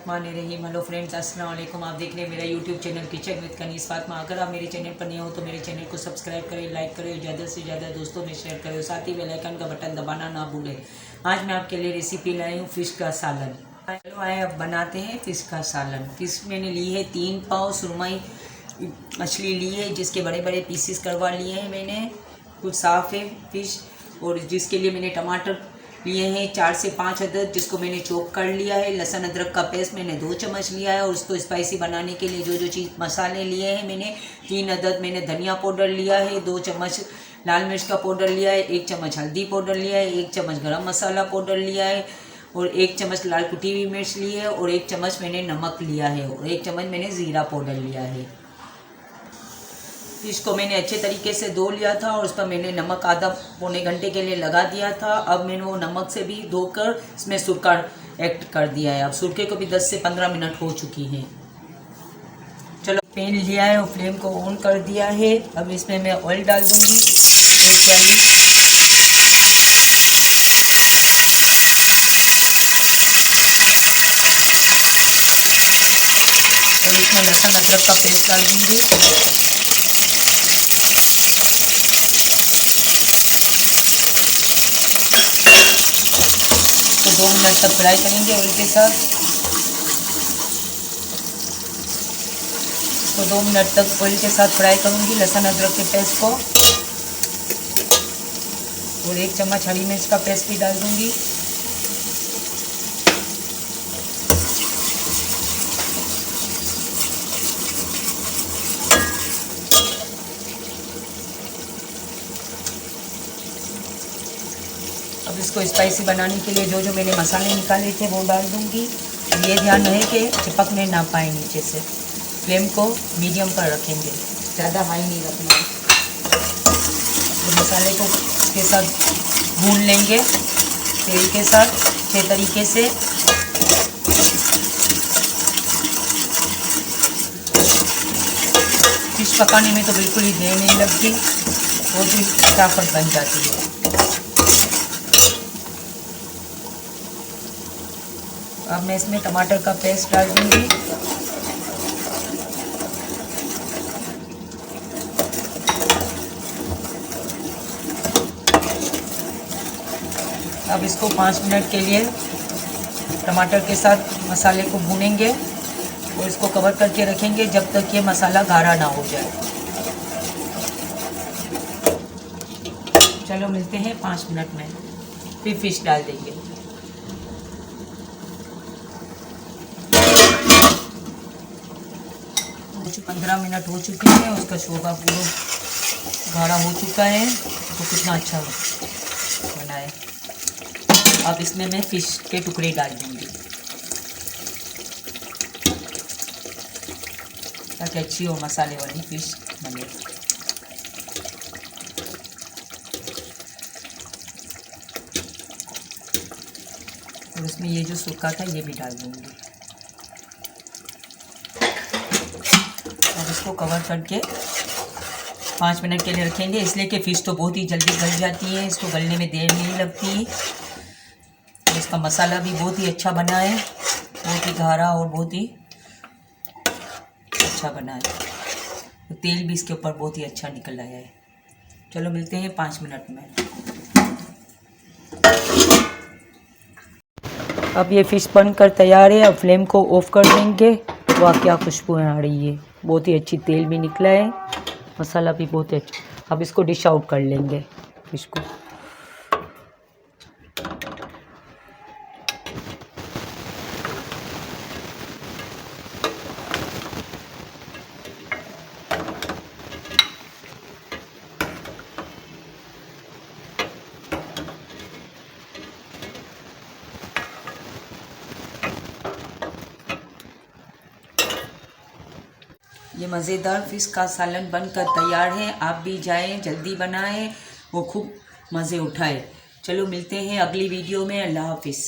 बिस्मिल्लाहिर्रहमानिर्रहीम। Hello friends, अस्सलाम वालेकुम। आप देख रहे हैं मेरा YouTube channel kitchen with Kaneez Fatima. अगर आप मेरे चैनल पर नए हो तो मेरे चैनल को सब्सक्राइब करें, लाइक करें, ज़्यादा से ज़्यादा दोस्तों में शेयर करें, साथ ही बेल आइकन का बटन दबाना ना भूलें। आज मैं आपके लिए रेसिपी लाई हूँ फ़िश का सालन। चलो आए अब बनाते हैं फ़िश का सालन। फ़िश मैंने ली है 3 पाव सुरमई मछली ली है, जिसके बड़े बड़े पीसीस करवा लिए हैं मैंने। कुछ साफ़ है फ़िश, और जिसके लिए मैंने टमाटर लिए हैं 4 से 5 अदद, जिसको मैंने चॉप कर लिया है। लहसुन अदरक का पेस्ट मैंने 2 चम्मच लिया है, और उसको स्पाइसी बनाने के लिए जो चीज़ मसाले लिए हैं मैंने 3 अदद मैंने धनिया पाउडर लिया है, 2 चम्मच लाल मिर्च का पाउडर लिया है, 1 चम्मच हल्दी पाउडर लिया है, 1 चम्मच गरम मसाला पाउडर लिया है, और 1 चम्मच लाल कुटी हुई मिर्च ली है, और 1 चम्मच मैंने नमक लिया है, और 1 चम्मच मैंने ज़ीरा पाउडर लिया है। फिश को मैंने अच्छे तरीके से धो लिया था, और उस पर मैंने नमक आधा पौने घंटे के लिए लगा दिया था। अब मैंने वो नमक से भी धोकर इसमें सुरका ऐड कर दिया है। अब सुरके को भी 10 से 15 मिनट हो चुकी हैं। चलो पैन लिया है और फ्लेम को ऑन कर दिया है। अब इसमें मैं ऑयल डाल दूँगी 1 प्याली। और इसमें लहसुन अदरक का पेस्ट डाल दूँगी। तो 2 मिनट तक फ्राई करेंगे ऑयल के साथ। तो 2 मिनट तक ऑयल के साथ फ्राई करूँगी लहसुन अदरक के पेस्ट को, और 1 चम्मच हरी मिर्च का पेस्ट भी डाल दूँगी। अब इसको स्पाइसी बनाने के लिए जो मैंने मसाले निकाले थे वो डाल दूँगी। ये ध्यान रहे कि चिपकने ना पाए नीचे से। फ्लेम को मीडियम पर रखेंगे, ज़्यादा हाई नहीं रखना है। तो मसाले को के साथ भून लेंगे तेल के साथ अच्छे तरीके से। फिश पकाने में तो बिल्कुल ही देर नहीं लगती, बहुत ही फटाफट बन जाती है। अब मैं इसमें टमाटर का पेस्ट डाल दूँगी। अब इसको 5 मिनट के लिए टमाटर के साथ मसाले को भूनेंगे, और इसको कवर करके रखेंगे जब तक ये मसाला गाढ़ा ना हो जाए। चलो मिलते हैं 5 मिनट में, फिर फिश डाल देंगे। 15 मिनट हो चुके हैं, उसका शोरबा पूरा गाढ़ा हो चुका है। तो कितना अच्छा बना है। अब इसमें मैं फ़िश के टुकड़े डाल दूँगी ताकि अच्छी और मसाले वाली फ़िश बने। और इसमें ये जो सूखा था ये भी डाल दूँगी। अब इसको कवर करके 5 मिनट के लिए रखेंगे, इसलिए कि फ़िश तो बहुत ही जल्दी गल जाती है, इसको गलने में देर नहीं लगती। इसका मसाला भी बहुत ही अच्छा बना है, बहुत ही गाढ़ा और बहुत ही अच्छा बना है। तो तेल भी इसके ऊपर बहुत ही अच्छा निकल आया है। चलो मिलते हैं 5 मिनट में। अब ये फ़िश बनकर तैयार है। अब फ्लेम को ऑफ कर देंगे। वाह क्या खुशबू आ रही है, बहुत ही अच्छी तेल भी निकला है, मसाला भी बहुत ही अच्छा। अब इसको डिश आउट कर लेंगे फ़िश को। ये मज़ेदार फ़िश का सालन बनकर तैयार है। आप भी जाएं, जल्दी बनाएं, वो खूब मज़े उठाएं। चलो मिलते हैं अगली वीडियो में। अल्लाह हाफिज़।